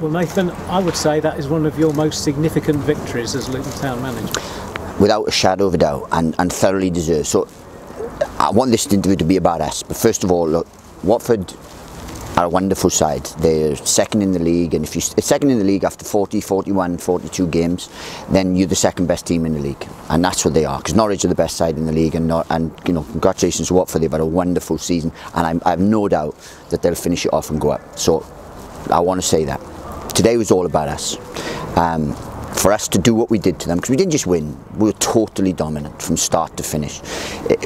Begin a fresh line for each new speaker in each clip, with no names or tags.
Well, Nathan, I would say that is one of your most significant victories as Luton Town manager.
Without a shadow of a doubt, and thoroughly deserved. So I want this interview to be about us, but first of all, look, Watford are a wonderful side. They're second in the league, and if you're second in the league after 40, 41, 42 games, then you're the second best team in the league, and that's what they are. Because Norwich are the best side in the league, and you know, congratulations to Watford. They've had a wonderful season, and I have no doubt that they'll finish it off and go up. So I want to say that today was all about us. For us to do what we did to them, because we didn't just win, we were totally dominant from start to finish.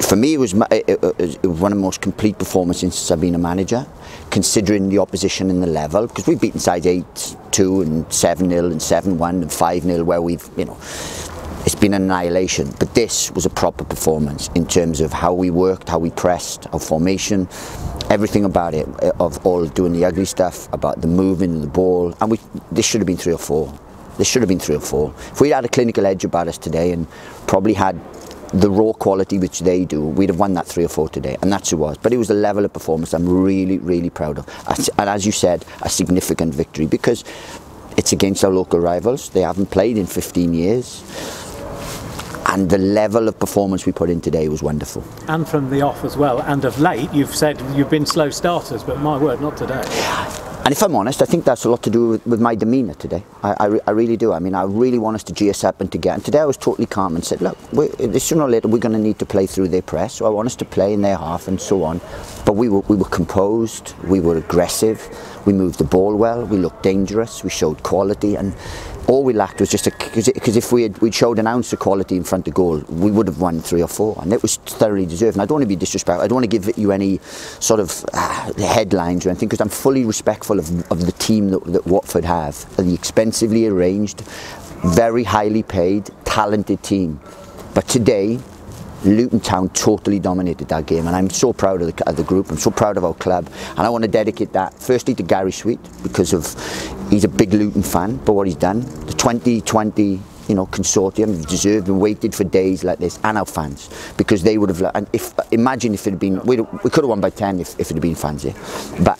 For me, it was one of the most complete performances since I've been a manager, considering the opposition and the level, because we've beaten sides 8-2 and 7-0 and 7-1 and 5-0, where we've, you know, it's been an annihilation. But this was a proper performance in terms of how we worked, how we pressed, our formation, everything about it, of all doing the ugly stuff, about the moving of the ball, and this should have been 3 or 4. This should have been 3 or 4. If we'd had a clinical edge about us today and probably had the raw quality which they do, we'd have won that 3 or 4 today, and that's who it was. But it was the level of performance I'm really, really proud of. And as you said, a significant victory, because it's against our local rivals. They haven't played in 15 years. And the level of performance we put in today was wonderful. And
from the off as well, and of late, you've said you've been slow starters, but my word, not today.
And if I'm honest, I think that's a lot to do with my demeanour today. I really do. I mean, I really want us to G us up and to get. And today I was totally calm and said, look, sooner or later we're going to need to play through their press. So I want us to play in their half and so on. But we were composed, we were aggressive, we moved the ball well, we looked dangerous, we showed quality, and all we lacked was just because if we'd showed an ounce of quality in front of goal, we would have won 3 or 4, and it was thoroughly deserved. And I don't want to be disrespectful. I don't want to give you any sort of headlines or anything, because I'm fully respectful of the team that Watford have, the expensively arranged, very highly paid, talented team. But today, Luton Town totally dominated that game, and I'm so proud of the group. I'm so proud of our club, and I want to dedicate that firstly to Gary Sweet, because he's a big Luton fan, but what he's done, the 2020 consortium deserved and waited for days like this, and our fans, because they would have. And imagine if it had been, we could have won by 10 if it had been fans here. But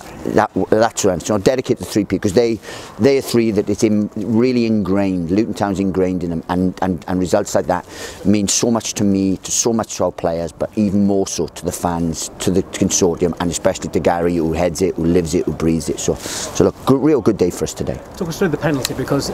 that's what I'm saying. So dedicate the 3 people, because they are 3 that it's really ingrained. Luton Town's ingrained in them, and results like that mean so much to me, so much to our players, but even more so to the fans, to the consortium, and especially to Gary, who heads it, who lives it, who breathes it. So look, real good day for us today.
Talk us through the penalty, because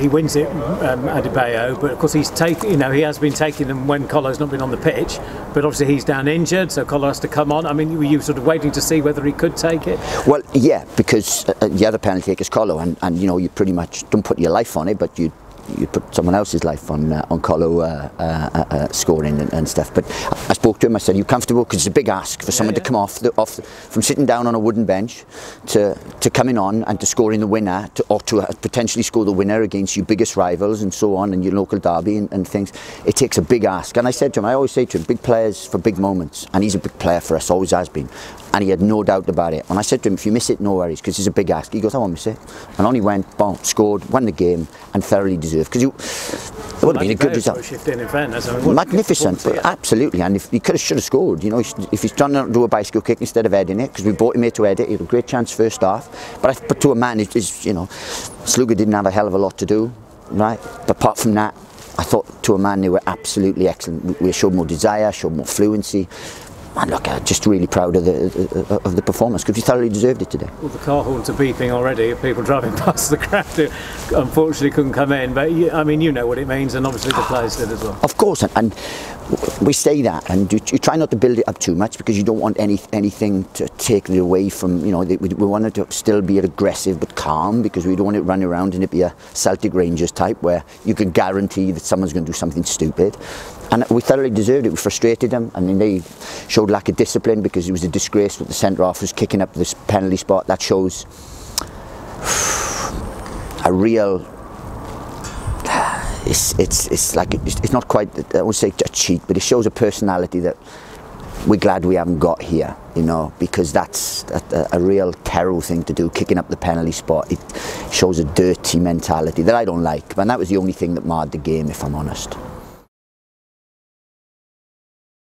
he wins it. Adebayo, but of course he has been taking them when Colo's not been on the pitch, but obviously he's down injured, so Colo has to come on. I mean, were you sort of waiting to see whether he could take it?
Well, yeah, because the other penalty taker is Colo, and you pretty much don't put your life on it, but you put someone else's life on Colo scoring and stuff. But I spoke to him. I said, "Are you comfortable?" Because it's a big ask for someone to come off from sitting down on a wooden bench to coming on and to scoring the winner, or to potentially score the winner against your biggest rivals and so on, and your local derby and things. It takes a big ask. And I said to him, I always say to him, big players for big moments, and he's a big player for us, always has been. And he had no doubt about it. And I said to him, if you miss it, no worries, because it's a big ask. He goes, I won't miss it. And on he went, boom, scored, won the game, and thoroughly deserved. Because it would have been a good result. Magnificent, absolutely. And if he should have scored, if he's trying to do a bicycle kick instead of heading it, because we brought him here to head it, he had a great chance first half. But to a man, Sluga didn't have a hell of a lot to do, right? But apart from that, I thought to a man they were absolutely excellent. We showed more desire, showed more fluency. And look, I'm just really proud of the performance, because we thoroughly deserved it today.
Well, the car horns are beeping already of people driving past the crowd who unfortunately couldn't come in. But I mean, you know what it means, and obviously the players did as well.
Of course, and we say that, and you try not to build it up too much, because you don't want anything to take it away from, we want it to still be aggressive but calm, because we don't want it running around and it be a Celtic Rangers type where you can guarantee that someone's going to do something stupid. And we thoroughly deserved it. We frustrated them. I mean, they showed lack of discipline, because it was a disgrace that the centre-half was kicking up this penalty spot. That shows a real. It's not quite, I won't say a cheat, but it shows a personality that we're glad we haven't got here, because that's a real terrible thing to do, kicking up the penalty spot. It shows a dirty mentality that I don't like, and that was the only thing that marred the game, if I'm honest.